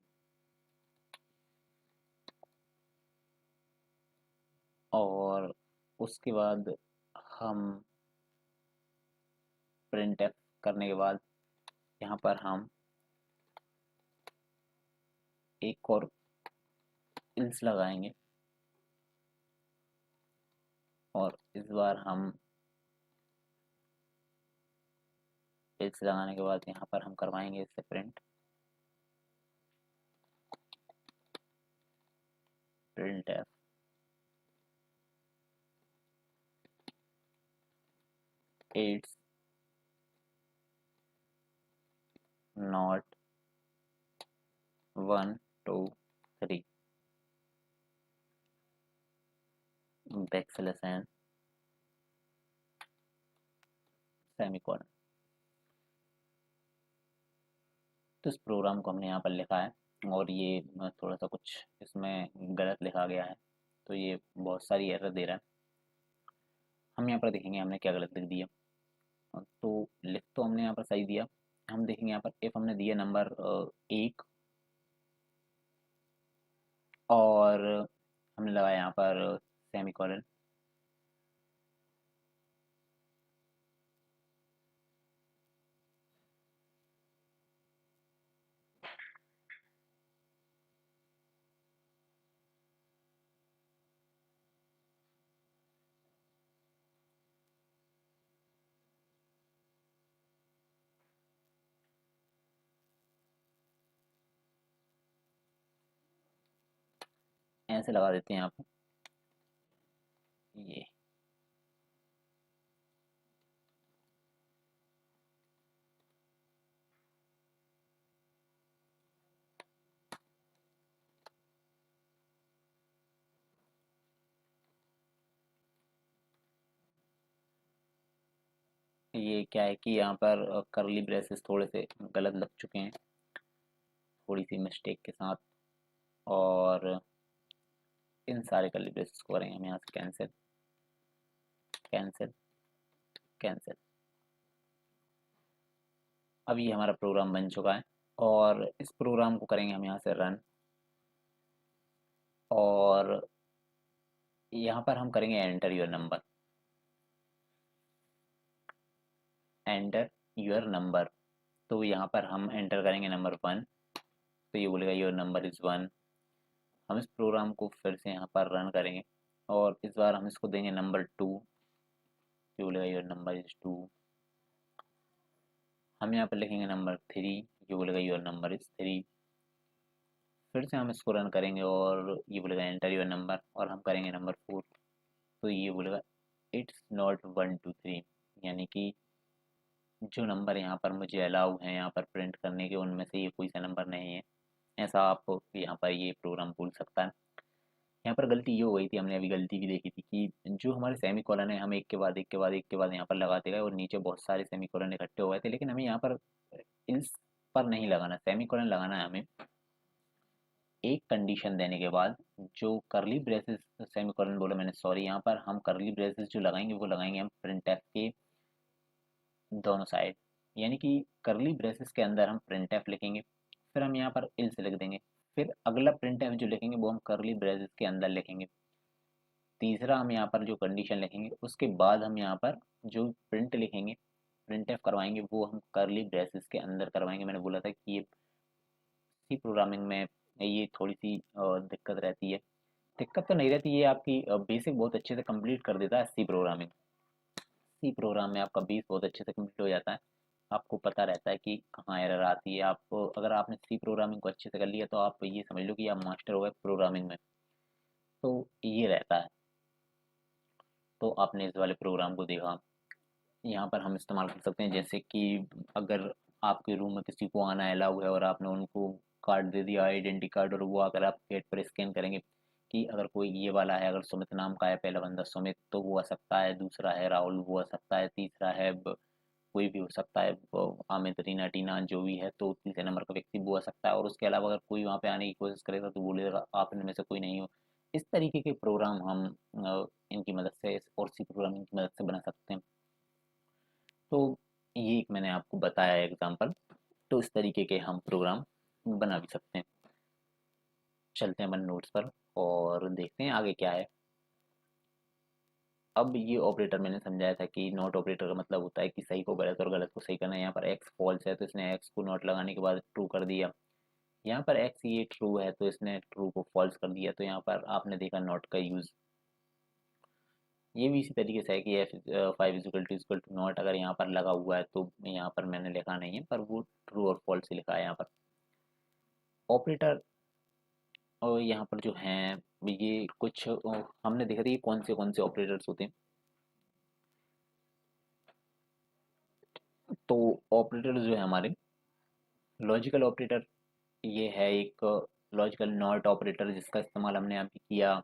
और उसके बाद हम प्रिंट एफ करने के बाद यहाँ पर हम एक और इल्स लगाएंगे और इस बार हम इल्स लगाने के बाद यहाँ पर हम करवाएंगे इससे print F it's not 1 2 3 backslash n semicolon. तो इस प्रोग्राम को हमने यहाँ पर लिखा है और ये थोड़ा सा कुछ इसमें गलत लिखा गया है, तो ये बहुत सारी एरर दे रहा है। हम यहाँ पर देखेंगे हमने क्या गलत लिख दिया। तो लिख तो हमने यहाँ पर सही दिया। हम देखेंगे यहाँ पर इफ हमने दिया नंबर 1 और हमने लगाया यहाँ पर सेमीकोलन, ऐसे लगा देते हैं यहाँ पर ये क्या है कि यहाँ पर करली ब्रेसेस थोड़े से गलत लग चुके हैं, थोड़ी सी मिस्टेक के साथ। और इन सारे करली ब्रेसेस को करेंगे हम यहाँ से कैंसिल कैंसिल कैंसिल। अब ये हमारा प्रोग्राम बन चुका है और इस प्रोग्राम को करेंगे हम यहाँ से रन और यहाँ पर हम करेंगे enter your number, enter your number. तो यहाँ पर हम एंटर करेंगे नंबर 1, तो ये बोलेगा योर नंबर इज़ 1। हम इस प्रोग्राम को फिर से यहाँ पर रन करेंगे और इस बार हम इसको देंगे नंबर 2, ये बोलेगा योर नंबर इज़ 2। हम यहाँ पर लिखेंगे नंबर 3, ये बोलेगा योर नंबर इज़ 3। फिर से हम इसको रन करेंगे और ये बोलेगा एंटर योर नंबर और हम करेंगे नंबर 4, तो ये बोलेगा इट्स नॉट 1 2 3, यानी कि जो नंबर यहाँ पर मुझे अलाउ है यहाँ पर प्रिंट करने के उनमें से ये कोई सा नंबर नहीं है। ऐसा आप यहाँ पर ये प्रोग्राम बोल सकता है। यहाँ पर गलती ये हो गई थी, हमने अभी गलती भी देखी थी कि जो हमारे सेमी कॉलन है हम एक के बाद एक के बाद एक के बाद यहाँ पर लगाते गए और नीचे बहुत सारे सेमी कॉलन इकट्ठे हो गए थे, लेकिन हमें यहाँ पर इस पर नहीं लगाना, सेमी कॉलन लगाना है हमें एक कंडीशन देने के बाद। जो करली ब्रेसेस सेमी कॉलन बोला मैंने, सॉरी, यहाँ पर हम करली ब्रेसेस जो लगाएंगे वो लगाएंगे हम प्रिंट एफ के दोनों साइड, यानी कि करली ब्रेसेस के अंदर हम प्रिंट एफ लिखेंगे, फिर हम यहाँ पर इल्स लिख देंगे, फिर अगला प्रिंट एफ जो लिखेंगे वो हम करली ब्रेसेस के अंदर लिखेंगे, तीसरा हम यहाँ पर जो कंडीशन लिखेंगे उसके बाद हम यहाँ पर जो प्रिंट लिखेंगे प्रिंट एफ करवाएंगे वो हम करली ब्रेसेस के अंदर करवाएंगे। मैंने बोला था कि ये सी प्रोग्रामिंग में ये थोड़ी सी दिक्कत रहती है। दिक्कत तो नहीं रहती, ये आपकी बेसिक बहुत अच्छे से कंप्लीट कर देता है। सी प्रोग्राम में आपका बेस बहुत अच्छे से कंप्लीट हो जाता है, आपको पता रहता है कि कहाँ एरर आती है। आप अगर आपने सी प्रोग्रामिंग को अच्छे से कर लिया तो आप ये समझ लो कि आप मास्टर हो गए प्रोग्रामिंग में, तो ये रहता है। तो आपने इस वाले प्रोग्राम को देखा, यहाँ पर हम इस्तेमाल कर सकते हैं, जैसे कि अगर आपके रूम में किसी को आना अलाउ है और आपने उनको कार्ड दे दिया, आइडेंटिटी कार्ड, और वो अगर आप गेट पर स्कैन करेंगे कि अगर कोई ये वाला है, अगर सुमित नाम का है पहला बंदा सुमित तो वो आ सकता है, दूसरा है राहुल वो आ सकता है, तीसरा है कोई भी हो सकता है, आमिर, रीना, टीना जो भी है, तो तीसरे नंबर का व्यक्ति वो आ सकता है। और उसके अलावा अगर कोई वहाँ पे आने की कोशिश करेगा तो बोलेगा आप इनमें से कोई नहीं हो। इस तरीके के प्रोग्राम हम इनकी मदद से और सी प्रोग्रामिंग की मदद से बना सकते हैं। तो ये एक मैंने आपको बताया एग्जांपल। तो इस तरीके के हम प्रोग्राम बना भी सकते हैं। चलते हैं अपन नोट्स पर और देखते हैं आगे क्या है। अब ये ऑपरेटर मैंने समझाया था कि नॉट ऑपरेटर का मतलब होता है कि सही को गलत और गलत को सही करना। यहाँ पर एक्स फॉल्स है तो इसने एक्स को नॉट लगाने के बाद ट्रू कर दिया। यहाँ पर एक्स ये ट्रू है तो इसने ट्रू को फॉल्स कर दिया। तो यहाँ पर आपने देखा नॉट का यूज़। ये भी इसी तरीके से है कि एफ 5 इक्वल टू नॉट अगर यहाँ पर लगा हुआ है तो यहाँ पर मैंने लिखा नहीं है, पर वो ट्रू और फॉल्स ही लिखा है यहाँ पर। ऑपरेटर और यहाँ पर जो हैं ये कुछ हमने देखा था कि कौन से ऑपरेटर्स होते हैं। तो ऑपरेटर जो है हमारे लॉजिकल ऑपरेटर, ये है एक लॉजिकल नॉट ऑपरेटर जिसका इस्तेमाल हमने अभी किया।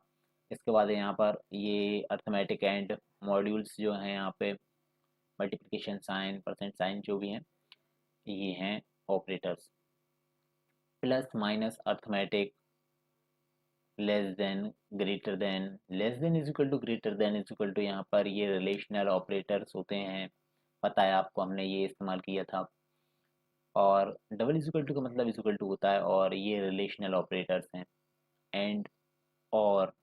इसके बाद यहाँ पर ये अर्थमेटिक एंड मॉड्यूल्स जो हैं यहाँ पे मल्टीप्लिकेशन साइन परसेंट साइन जो भी हैं ये हैं operators. Plus minus arithmetic, less than is equal to greater than is equal to, यहाँ पर ये रिलेशनल ऑपरेटर्स होते हैं। पता है आपको, हमने ये इस्तेमाल किया था। और डबल इज इक्वल टू का मतलब इज इक्वल टू होता है और ये रिलेशनल ऑपरेटर्स हैं। एंड और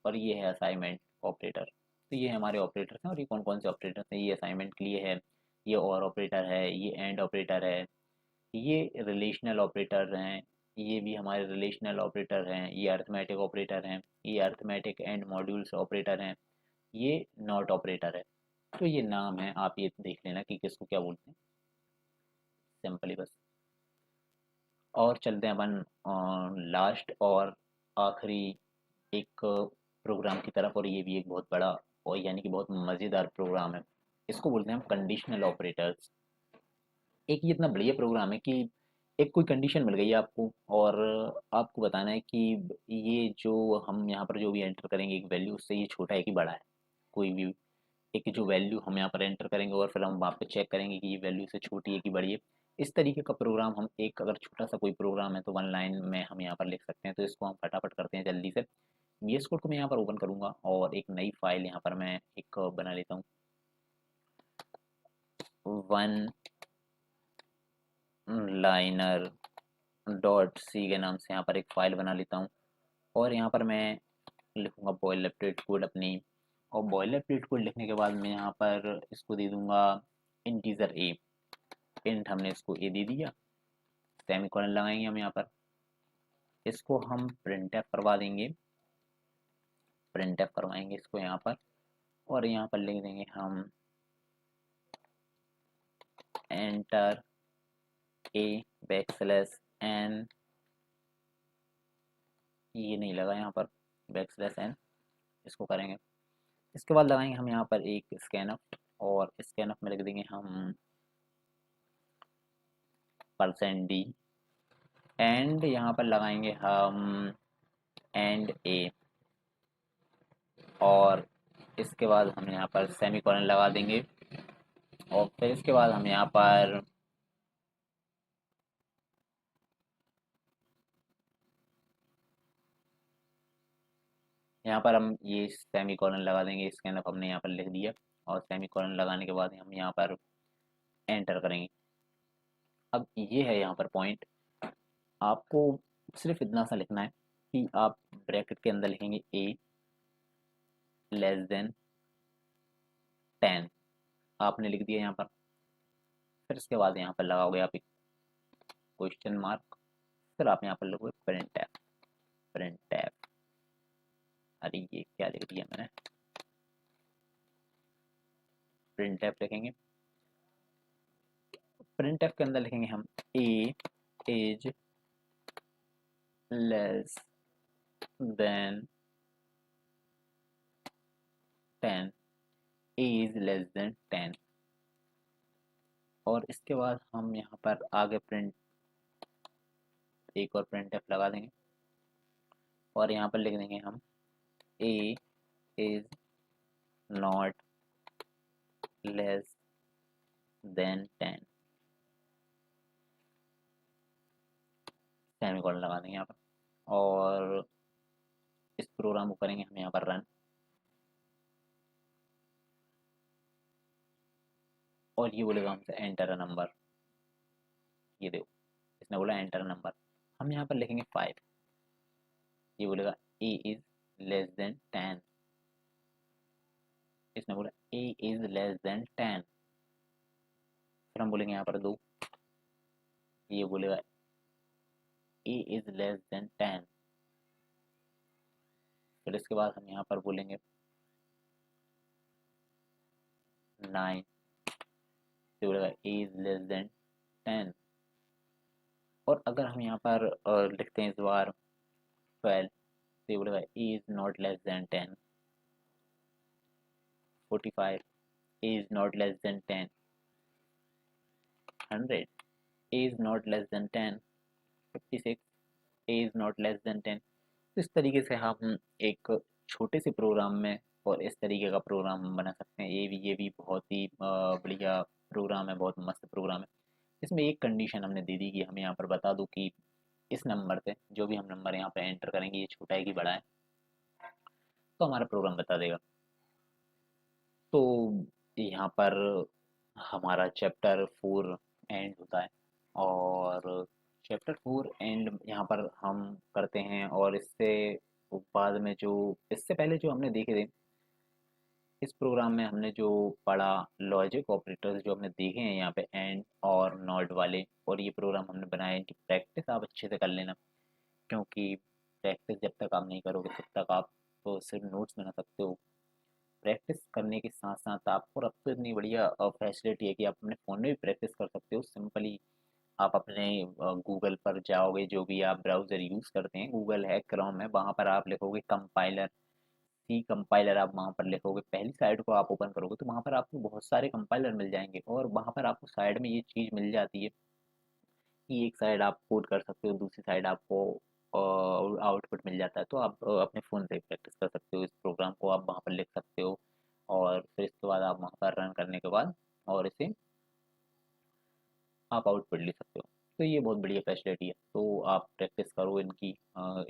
ये है असाइनमेंट ऑपरेटर। तो ये हमारे ऑपरेटर्स हैं। और ये कौन कौन से ऑपरेटर्स हैं, ये असाइनमेंट के लिए है, ये और ऑपरेटर है, ये एंड ऑपरेटर है, ये रिलेशनल ऑपरेटर हैं, ये भी हमारे रिलेशनल ऑपरेटर हैं, ये अर्थमेटिक ऑपरेटर हैं, ये अर्थमेटिक एंड मॉड्यूल्स ऑपरेटर हैं, ये नॉट ऑपरेटर है। तो ये नाम है, आप ये देख लेना कि किसको क्या बोलते हैं, सिंपली बस। और चलते हैं अपन लास्ट और आखिरी एक प्रोग्राम की तरफ। और ये भी एक बहुत बड़ा और यानी कि बहुत मज़ेदार प्रोग्राम है। इसको बोलते हैं हम कंडीशनल ऑपरेटर्स। एक ये इतना बढ़िया प्रोग्राम है कि एक कोई कंडीशन मिल गई है आपको और आपको बताना है कि ये जो हम यहाँ पर जो भी एंटर करेंगे एक वैल्यू, उससे ये छोटा है कि बड़ा है। कोई भी एक जो वैल्यू हम यहाँ पर एंटर करेंगे और फिर हम वहाँ पे चेक करेंगे कि ये वैल्यू से छोटी है कि बड़ी है। इस तरीके का प्रोग्राम हम एक अगर छोटा सा कोई प्रोग्राम है तो वन लाइन में हम यहाँ पर लिख सकते हैं। तो इसको हम फटाफट करते हैं जल्दी से। VS कोड को मैं यहाँ पर ओपन करूँगा और एक नई फाइल यहाँ पर मैं एक बना लेता हूँ, वन लाइनर डॉट सी के नाम से यहाँ पर एक फ़ाइल बना लेता हूँ। और यहाँ पर मैं लिखूँगा बॉयलरप्लेट कोड अपनी। और बॉयलरप्लेट कोड लिखने के बाद मैं यहाँ पर इसको दे दूँगा इंटीजर ए। इंट हमने इसको ए दे दिया, सेमीकोलन लगाएंगे हम यहाँ पर। इसको हम प्रिंट एफ करवा देंगे, प्रिंट एफ करवाएंगे इसको यहाँ पर। और यहाँ पर लिख देंगे हम एंटर ए बैकस्लैश एन, ये नहीं लगा यहाँ पर, बैकस्लैश एन इसको करेंगे। इसके बाद लगाएंगे हम यहाँ पर एक स्कैनअप और स्कैनअप में लिख देंगे हम %d। एंड यहाँ पर लगाएंगे हम एंड ए। और इसके बाद हम यहाँ पर सेमीकोलन लगा देंगे। और फिर इसके बाद हम यहाँ पर हम ये सेमीकोलन लगा देंगे। स्कैनअप हमने यहाँ पर लिख दिया और सेमीकोलन लगाने के बाद हम यहाँ पर एंटर करेंगे। अब ये है यहाँ पर पॉइंट, आपको सिर्फ इतना सा लिखना है कि आप ब्रैकेट के अंदर लिखेंगे ए लेस देन 10, आपने लिख दिया यहाँ पर। फिर इसके बाद यहाँ पर लगाओगे आप एक क्वेश्चन मार्क, फिर आप यहाँ पर लिखोगे प्रिंट एफ। प्रिंट एफ, अरे ये क्या लिख दिया मैंने, प्रिंट एफ लिखेंगे। प्रिंट एफ के अंदर लिखेंगे हम A is less than 10, A is less than 10। और इसके बाद हम यहाँ पर आगे प्रिंट एक और printf लगा देंगे और यहाँ पर लिख देंगे हम a is not less than 10, semicolon लगा देंगे यहाँ पर और इस प्रोग्राम को करेंगे हम यहाँ पर रन। और ये बोलेगा हमसे एंटर अ नंबर, ये देखो इसने बोला एंटर नंबर, हम यहाँ पर लिखेंगे 5। ये बोलेगा a इज लेस देन 10, इसने बोला a इज लेस देन 10, फिर हम बोलेंगे यहाँ पर 2, ये बोलेगा a इज लेस देन 10, फिर इसके बाद हम यहाँ पर बोलेंगे 9, ये बोलेगा a इज लेस देन 10। और अगर हम यहाँ पर लिखते हैं इस बार 12, तो ये बोलेगा a is not less than 10। 45, a is not less than 10। 100, a is not less than 10। 56, a is not less than 10। इस तरीके से हम एक छोटे से प्रोग्राम में और इस तरीके का प्रोग्राम हम बना सकते हैं। ये भी बहुत ही बढ़िया प्रोग्राम है, बहुत मस्त प्रोग्राम है। इसमें एक कंडीशन हमने दे दी कि हमें यहाँ पर बता दो कि इस नंबर से जो भी हम नंबर यहाँ पर एंटर करेंगे ये छोटा है कि बड़ा है, तो हमारा प्रोग्राम बता देगा। तो यहाँ पर हमारा चैप्टर 4 एंड होता है और चैप्टर 4 एंड यहाँ पर हम करते हैं। और इससे बाद में जो इससे पहले जो हमने देखे थे इस प्रोग्राम में हमने जो पढ़ा लॉजिक ऑपरेटर्स जो हमने देखे हैं यहाँ पे एंड और नॉट वाले, और ये प्रोग्राम हमने बनाए इनकी प्रैक्टिस आप अच्छे से कर लेना, क्योंकि प्रैक्टिस जब तक आप नहीं करोगे तब तक आप तो सिर्फ नोट्स बना सकते हो। प्रैक्टिस करने के साथ साथ आपको अब तो इतनी बढ़िया फैसिलिटी है कि आप अपने फ़ोन में भी प्रैक्टिस कर सकते हो। सिंपली आप अपने गूगल पर जाओगे, जो भी आप ब्राउज़र यूज़ करते हैं, गूगल है, क्रोम है, वहाँ पर आप लिखोगे कंपाइलर, सी कंपाइलर, आप वहाँ पर लिखोगे, पहली साइट को आप ओपन करोगे तो वहाँ पर आपको बहुत सारे कंपाइलर मिल जाएंगे और वहाँ पर आपको साइड में ये चीज़ मिल जाती है कि एक साइड आप कोड कर सकते हो, दूसरी साइड आपको आउटपुट मिल जाता है। तो आप अपने फ़ोन से प्रैक्टिस कर सकते हो, इस प्रोग्राम को आप वहाँ पर लिख सकते हो और फिर इसके बाद आप वहाँ पर रन करने के बाद और इसे आप आउटपुट लिख सकते हो। तो ये बहुत बढ़िया फैसिलिटी है। तो आप प्रैक्टिस करो इनकी,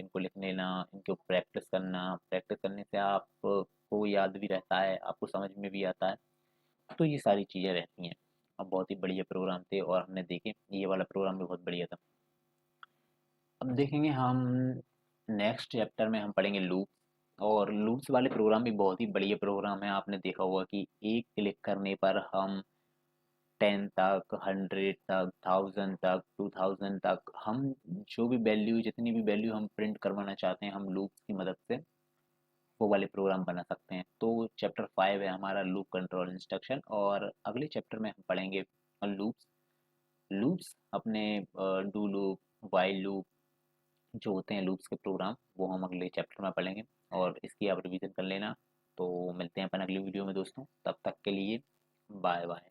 इनको लिख लेना, इनको प्रैक्टिस करना, प्रैक्टिस करने से आपको याद भी रहता है, आपको समझ में भी आता है। तो ये सारी चीज़ें रहती हैं। अब बहुत ही बढ़िया प्रोग्राम थे और हमने देखे ये वाला प्रोग्राम भी बहुत बढ़िया था। अब देखेंगे हम नेक्स्ट चैप्टर में हम पढ़ेंगे लूप्स, और लूप्स वाले प्रोग्राम भी बहुत ही बढ़िया प्रोग्राम है। आपने देखा होगा कि एक क्लिक करने पर हम 10 तक, 100 तक, 1000 तक, 2000 तक, हम जो भी वैल्यू, जितनी भी वैल्यू हम प्रिंट करवाना चाहते हैं हम लूप्स की मदद से वो वाले प्रोग्राम बना सकते हैं। तो चैप्टर 5 है हमारा लूप कंट्रोल इंस्ट्रक्शन, और अगले चैप्टर में हम पढ़ेंगे लूप्स। लूप्स अपने डू लूप, वाइल लूप जो होते हैं लूप्स के प्रोग्राम, वो हम अगले चैप्टर में पढ़ेंगे और इसकी आप रिवीजन कर लेना। तो मिलते हैं अपन अगली वीडियो में दोस्तों, तब तक के लिए बाय बाय।